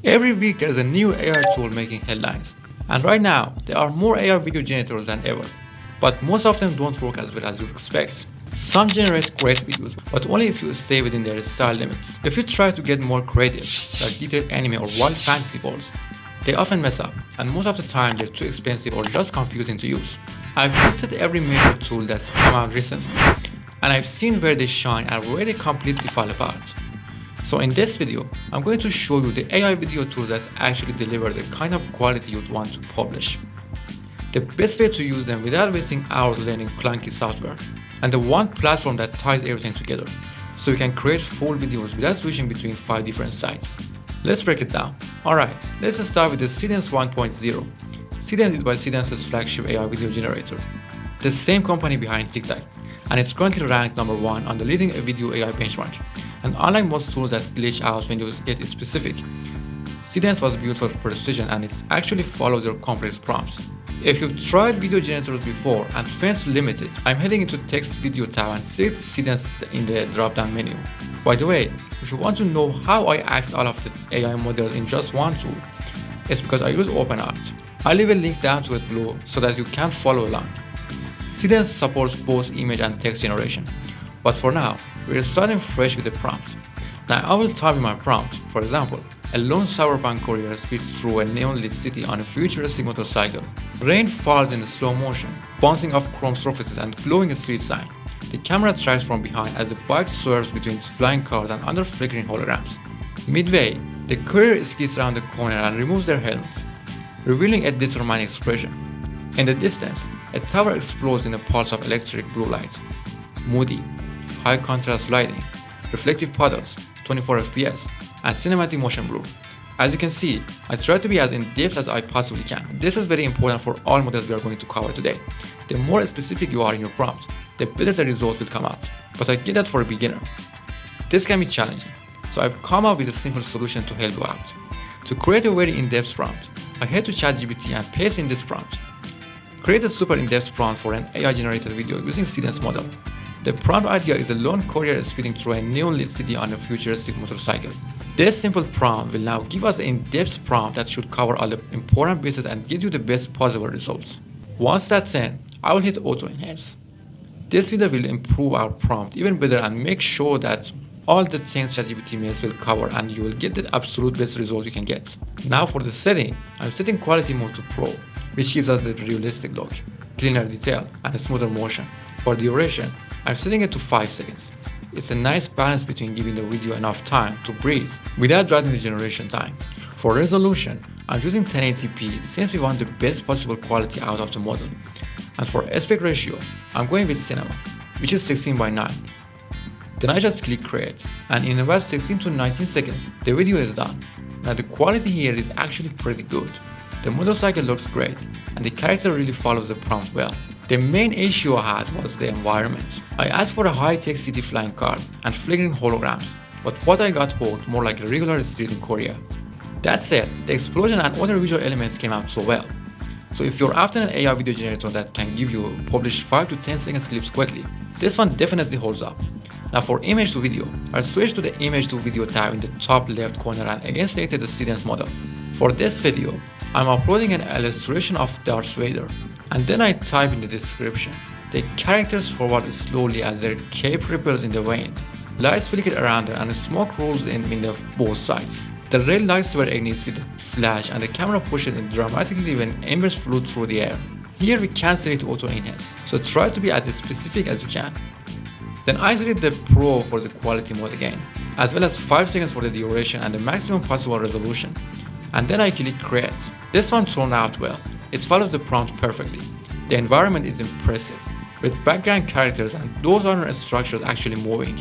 Every week there is a new AI tool making headlines. And right now, there are more AI video generators than ever. But most of them don't work as well as you expect. Some generate great videos, but only if you stay within their style limits. If you try to get more creative, like detailed anime or wild fantasy worlds, they often mess up, and most of the time they're too expensive or just confusing to use. I've tested every major tool that's come out recently, and I've seen where they shine and where they completely fall apart. So in this video, I'm going to show you the AI video tools that actually deliver the kind of quality you'd want to publish, the best way to use them without wasting hours learning clunky software, and the one platform that ties everything together, so you can create full videos without switching between 5 different sites. Let's break it down. Alright, let's start with the Seedance 1.0. Seedance is by Seedance's flagship AI video generator, the same company behind TikTok, and it's currently ranked number 1 on the leading video AI benchmark. And unlike most tools that glitch out when you get specific, Seedance was built for precision and it actually follows your complex prompts. If you've tried video generators before and felt limited, I'm heading into text video tab and select Seedance in the drop-down menu. By the way, if you want to know how I axe all of the AI models in just one tool, it's because I use OpenArt. I'll leave a link down to it below so that you can follow along. Seedance supports both image and text generation, but for now, we're starting fresh with the prompt. Now I will type in my prompt. For example, a lone cyberpunk courier speeds through a neon-lit city on a futuristic motorcycle. Rain falls in slow motion, bouncing off chrome surfaces and glowing a street sign. The camera tracks from behind as the bike swerves between flying cars and under flickering holograms. Midway, the courier skids around the corner and removes their helmet, revealing a determined expression. In the distance, a tower explodes in a pulse of electric blue light. Moody, high contrast lighting, reflective puddles, 24 FPS, and cinematic motion blur. As you can see, I try to be as in-depth as I possibly can. This is very important for all models we are going to cover today. The more specific you are in your prompt, the better the result will come out. But I get that for a beginner. This can be challenging, so I've come up with a simple solution to help you out. To create a very in-depth prompt, I head to ChatGPT and paste in this prompt. Create a super in-depth prompt for an AI-generated video using Seedance model. The prompt idea is a lone courier speeding through a neon-lit city on a futuristic motorcycle. This simple prompt will now give us an in-depth prompt that should cover all the important bases and give you the best possible results. Once that's in, I will hit Auto Enhance. This video will improve our prompt even better and make sure that all the things ChatGPT makes will cover and you will get the absolute best result you can get. Now for the setting, I'm setting quality mode to Pro, which gives us the realistic look, cleaner detail, and a smoother motion. For duration, I'm setting it to 5 seconds. It's a nice balance between giving the video enough time to breathe without dragging the generation time. For resolution, I'm using 1080p since we want the best possible quality out of the model. And for aspect ratio, I'm going with cinema, which is 16:9. Then I just click create, and in about 16 to 19 seconds, the video is done. Now the quality here is actually pretty good. The motorcycle looks great, and the character really follows the prompt well. The main issue I had was the environment. I asked for a high-tech city flying cars and flickering holograms, but what I got looked more like a regular street in Korea. That said, the explosion and other visual elements came out so well. So if you're after an AI video generator that can give you publish 5 to 10 seconds clips quickly, this one definitely holds up. Now for image to video, I switched to the image to video tab in the top left corner and again selected the Seedance model. For this video, I'm uploading an illustration of Darth Vader, and then I type in the description. The characters forward slowly as their cape ripples in the wind. Lights flicker around them and smoke rolls in both sides. The red lightsaber ignites with a flash and the camera pushes in dramatically when embers flew through the air. Here we can select Auto Enhance, so try to be as specific as you can. Then I select the Pro for the quality mode again, as well as 5 seconds for the duration and the maximum possible resolution. And then I click create. This one turned out well. It follows the prompt perfectly. The environment is impressive, with background characters and those other structures actually moving,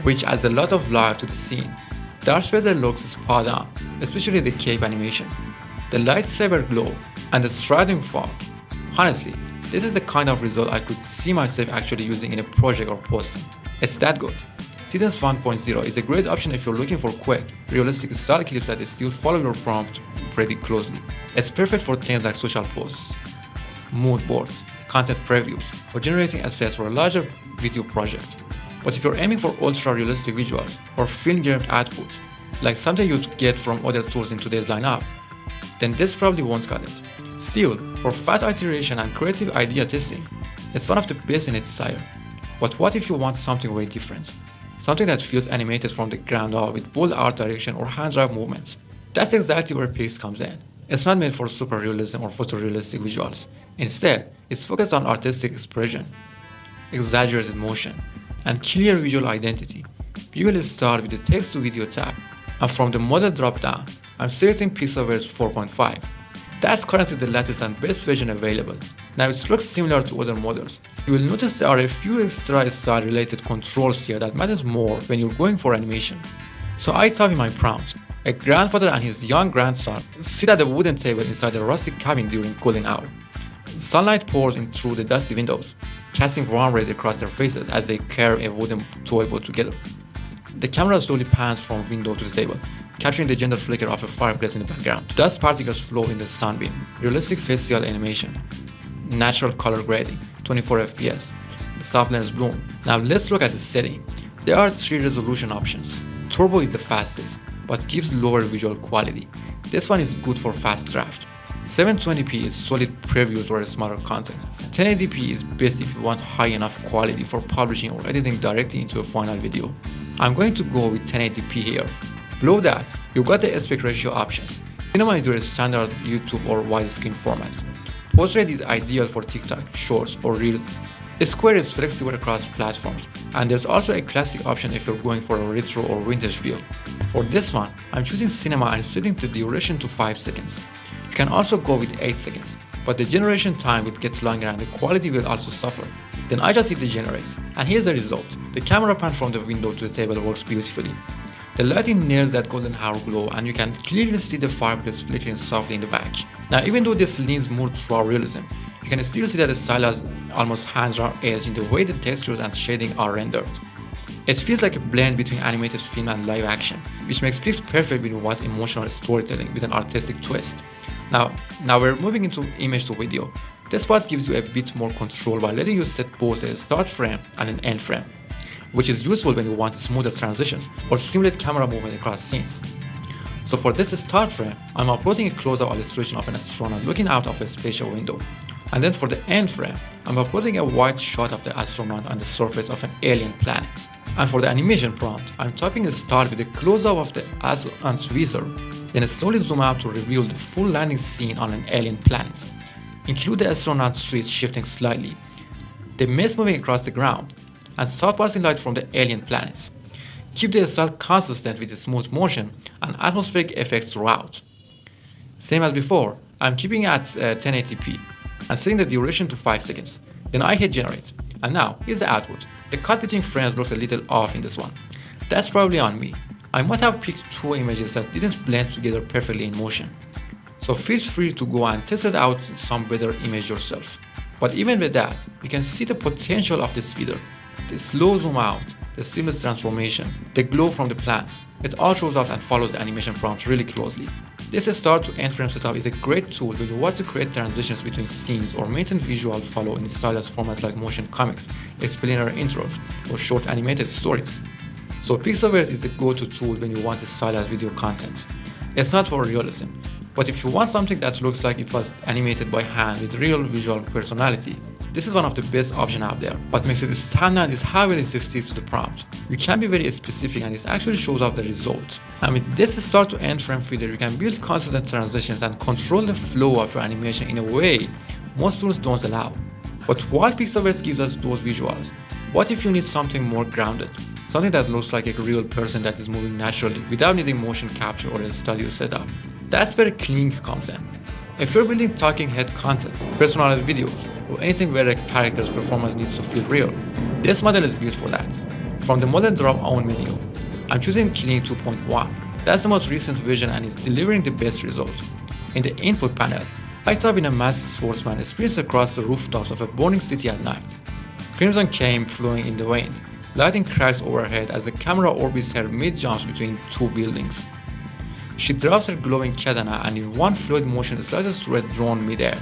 which adds a lot of life to the scene. Darth Vader looks spot on, especially the cape animation, the lightsaber glow, and the striding fog. Honestly, this is the kind of result I could see myself actually using in a project or posting. It's that good. Seedance 1.0 is a great option if you're looking for quick, realistic style clips that still follow your prompt pretty closely. It's perfect for things like social posts, mood boards, content previews, or generating assets for a larger video project. But if you're aiming for ultra-realistic visuals or film-grade output, like something you'd get from other tools in today's lineup, then this probably won't cut it. Still, for fast iteration and creative idea testing, it's one of the best in its style. But what if you want something way different? Something that feels animated from the ground up with bold art direction or hand-drive movements. That's exactly where Pix comes in. It's not made for super realism or photorealistic visuals. Instead, it's focused on artistic expression, exaggerated motion, and clear visual identity. We will start with the text to video tab, and from the model drop down, I'm selecting Pixelverse 4.5. That's currently the latest and best version available. Now it looks similar to other models. You will notice there are a few extra style related controls here that matters more when you're going for animation. So I type in my prompt. A grandfather and his young grandson sit at a wooden table inside a rustic cabin during cooling hour. Sunlight pours in through the dusty windows, casting warm rays across their faces as they carry a wooden toy boat together. The camera slowly pans from window to the table, capturing the gentle flicker of a fireplace in the background. Dust particles float in the sunbeam, realistic facial animation, natural color grading, 24 FPS, the soft lens bloom. Now let's look at the setting. There are 3 resolution options. Turbo is the fastest, but gives lower visual quality. This one is good for fast draft. 720p is solid previews or smaller content. 1080p is best if you want high enough quality for publishing or editing directly into a final video. I'm going to go with 1080p here. Below that, you've got the aspect ratio options. Cinema is your standard YouTube or widescreen format. Portrait is ideal for TikTok, Shorts, or Reels. Square is flexible across platforms, and there's also a classic option if you're going for a retro or vintage feel. For this one, I'm choosing Cinema and setting the duration to 5 seconds. You can also go with 8 seconds, but the generation time will get longer and the quality will also suffer. Then I just hit the generate, and here's the result. The camera pan from the window to the table works beautifully. The lighting nails that golden hour glow, and you can clearly see the fireplace flickering softly in the back. Now even though this leans more toward realism, you can still see that the style has almost hand-drawn edge in the way the textures and shading are rendered. It feels like a blend between animated film and live action, which makes Pix perfect when you want emotional storytelling with an artistic twist. Now we're moving into image to video. This part gives you a bit more control by letting you set both a start frame and an end frame, which is useful when you want smoother transitions or simulate camera movement across scenes. So for this start frame, I'm uploading a close-up illustration of an astronaut looking out of a spatial window. And then for the end frame, I'm uploading a wide shot of the astronaut on the surface of an alien planet. And for the animation prompt, I'm typing a start with a close-up of the astronaut's visor, then slowly zoom out to reveal the full landing scene on an alien planet. Include the astronaut's suit shifting slightly, the mist moving across the ground, and soft passing light from the alien planets. Keep the style consistent with the smooth motion and atmospheric effects throughout. Same as before, I'm keeping at 1080p and setting the duration to 5 seconds. Then I hit generate. And now, here's the output. The cut between frames looks a little off in this one. That's probably on me. I might have picked 2 images that didn't blend together perfectly in motion. So feel free to go and test it out some better image yourself. But even with that, you can see the potential of this feeder. The slow zoom out, the seamless transformation, the glow from the plants. It all shows up and follows the animation prompt really closely. This start to end frame setup is a great tool when you want to create transitions between scenes or maintain visual flow in stylized formats like motion comics, explainer intros, or short animated stories. So Pixelverse is the go-to tool when you want to stylize video content. It's not for realism, but if you want something that looks like it was animated by hand with real visual personality, this is one of the best options out there. What makes it stand out is how well it sticks to the prompt. You can be very specific and it actually shows up the result. And with this start to end frame feeder, you can build consistent transitions and control the flow of your animation in a way most tools don't allow. But while Pixelverse gives us those visuals, what if you need something more grounded? Something that looks like a real person that is moving naturally without needing motion capture or a studio setup. That's where Kling comes in. If you're building talking head content, personalized videos, or anything where a character's performance needs to feel real, this model is built for that. From the model drop down menu, I'm choosing Kling 2.1. That's the most recent version and is delivering the best result. In the input panel, I type in a masked sportsman sprints across the rooftops of a burning city at night. Crimson came flowing in the wind. Lighting cracks overhead as the camera orbits her mid-jumps between 2 buildings. She drops her glowing katana and in one fluid motion slices through a drone mid-air.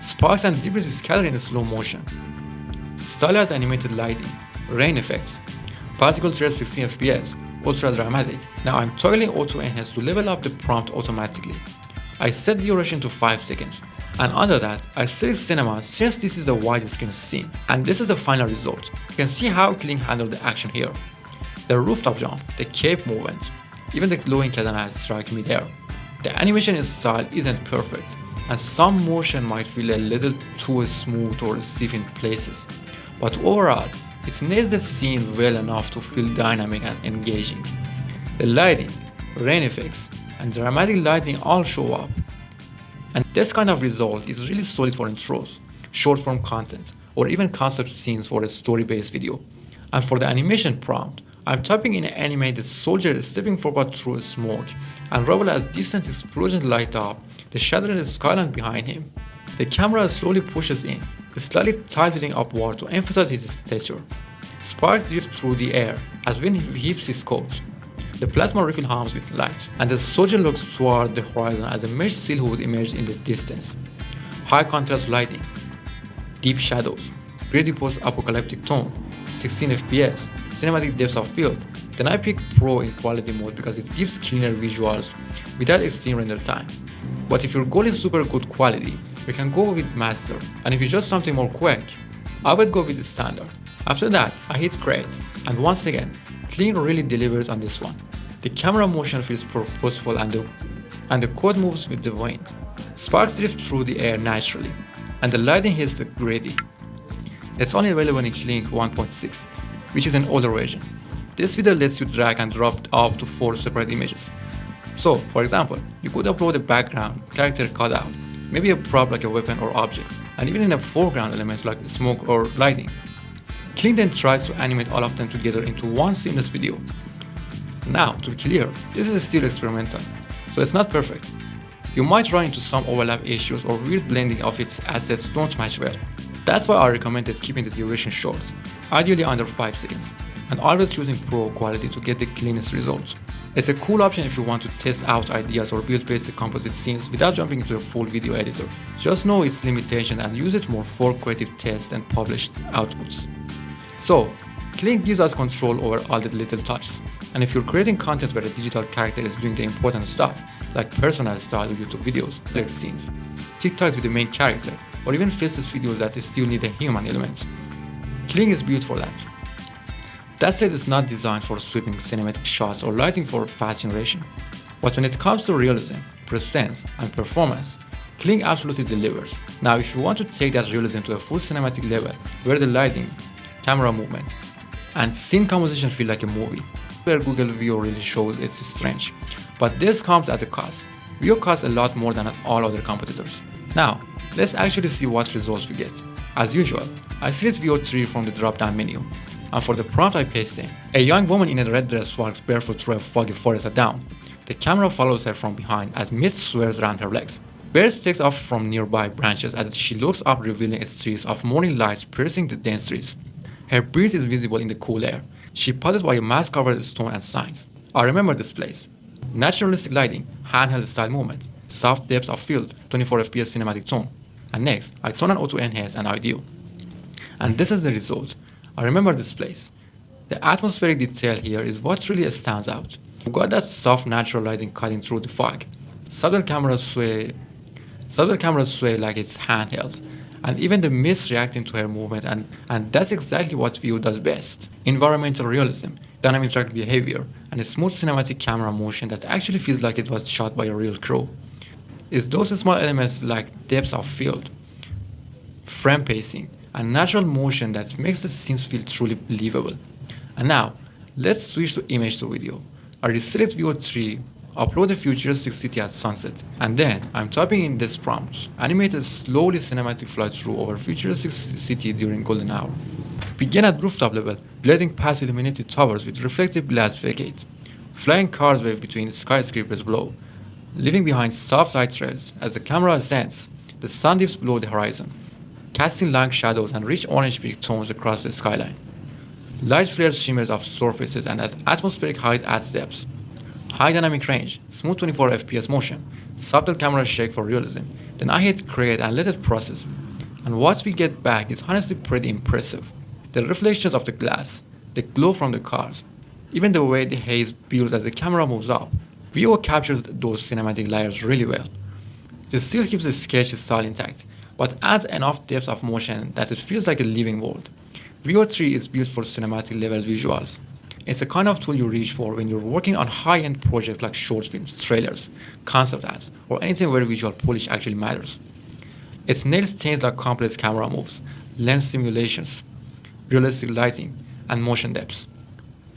Sparks and debris scatter in slow motion. Stylized animated lighting, rain effects, particle trails 16 FPS, ultra dramatic. Now I'm toggling auto enhance to level up the prompt automatically. I set the duration to 5 seconds, and under that I select cinema since this is a widescreen scene, and this is the final result. You can see how Kling handled the action here. The rooftop jump, the cape movement, even the glowing katana strike mid-air. The animation style isn't perfect, and some motion might feel a little too smooth or stiff in places, but overall, it nails the scene well enough to feel dynamic and engaging. The lighting, rain effects, and dramatic lighting all show up. And this kind of result is really solid for intros, short-form content, or even concept scenes for a story-based video. And for the animation prompt, I'm typing in animate the soldier stepping forward through smoke and rubble as distant explosions light up the shattered skyline behind him. The camera slowly pushes in, slightly tilting upward to emphasize his stature. Sparks drift through the air as when he heaps his coat. The plasma refill hums with light, and the soldier looks toward the horizon as a mesh silhouette emerges in the distance. High contrast lighting, deep shadows, gritty post-apocalyptic tone, 16 FPS, cinematic depth of field. Then I pick Pro in quality mode because it gives cleaner visuals without extreme render time. But if your goal is super good quality, you can go with Master, and if you just something more quick, I would go with the Standard. After that, I hit Create, and once again, Kling really delivers on this one. The camera motion feels purposeful and the code moves with the wind. Sparks drift through the air naturally, and the lighting hits the gritty. It's only available in Kling 1.6, which is an older version. This video lets you drag and drop up to 4 separate images. So, for example, you could upload a background, character cutout, maybe a prop like a weapon or object, and even in a foreground element like smoke or lighting. Kling then tries to animate all of them together into one seamless video. Now, to be clear, this is still experimental, so it's not perfect. You might run into some overlap issues or weird blending of its assets don't match well. That's why I recommended keeping the duration short, ideally under 5 seconds, and always choosing Pro quality to get the cleanest results. It's a cool option if you want to test out ideas or build basic composite scenes without jumping into a full video editor. Just know its limitations and use it more for creative tests and published outputs. So, Kling gives us control over all the little touches, and if you're creating content where a digital character is doing the important stuff, like personal style YouTube videos, like scenes, TikToks with the main character, or even faceless videos that still need a human element, Kling is built for that. That said, it's not designed for sweeping cinematic shots or lighting for fast generation. But when it comes to realism, presence, and performance, Kling absolutely delivers. Now, if you want to take that realism to a full cinematic level, where the lighting, camera movement, and scene composition feel like a movie, where Google Veo really shows its strength. But this comes at a cost. Veo costs a lot more than all other competitors. Now, let's actually see what results we get. As usual, I select Veo 3 from the drop-down menu, and for the prompt I paste in. A young woman in a red dress walks barefoot through a foggy forest at dawn. The camera follows her from behind as mist swirls around her legs. Birds takes off from nearby branches as she looks up, revealing streaks of morning lights piercing the dense trees. Her breeze is visible in the cool air. She pauses by a mass-covered stone and signs. I remember this place. Naturalistic lighting, handheld style movement, soft depths of field, 24 FPS cinematic tone. And next, I turn on auto enhance and ideal. And this is the result. I remember this place. The atmospheric detail here is what really stands out. You got that soft natural lighting cutting through the fog. Subtle cameras sway like it's handheld, and even the mist reacting to her movement, and that's exactly what Veo does best. Environmental realism, dynamic interactive behavior, and a smooth cinematic camera motion that actually feels like it was shot by a real crew. It's those small elements like depth of field, frame pacing, and natural motion that makes the scenes feel truly believable. And now, let's switch to image to video. I reselect Veo 3, upload a futuristic city at sunset, and then I'm typing in this prompt, animate a slowly cinematic flight through over futuristic city during golden hour. Begin at rooftop level, gliding past illuminated towers with reflective glass facade. Flying cars wave between skyscrapers below, leaving behind soft light trails. As the camera ascends, the sun dips below the horizon, casting long shadows and rich orange pink tones across the skyline. Light flares shimmers off surfaces and at atmospheric height adds depths. High dynamic range, smooth 24 FPS motion, subtle camera shake for realism. Then I hit create and let it process. And what we get back is honestly pretty impressive. The reflections of the glass, the glow from the cars, Even the way the haze builds as the camera moves up, Veo captures those cinematic layers really well. It still keeps the sketch style intact, but adds enough depth of motion that it feels like a living world. Veo 3 is built for cinematic level visuals. It's the kind of tool you reach for when you're working on high-end projects like short films, trailers, concept ads, or anything where visual polish actually matters. It nails things like complex camera moves, lens simulations, realistic lighting, and motion depths.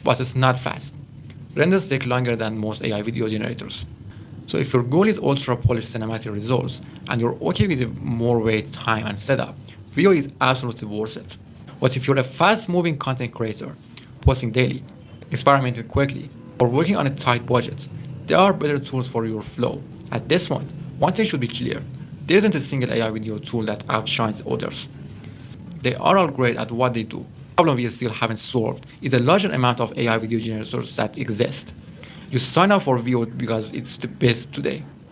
But it's not fast. Renders take longer than most AI video generators. So if your goal is ultra-polished cinematic results, and you're okay with more wait time and setup, Veo is absolutely worth it. But if you're a fast-moving content creator, posting daily, experimenting quickly, or working on a tight budget, there are better tools for your flow. At this point, one thing should be clear. There isn't a single AI video tool that outshines others. They are all great at what they do. The problem we still haven't solved is a larger amount of AI video generators that exist. You sign up for Veo because it's the best today.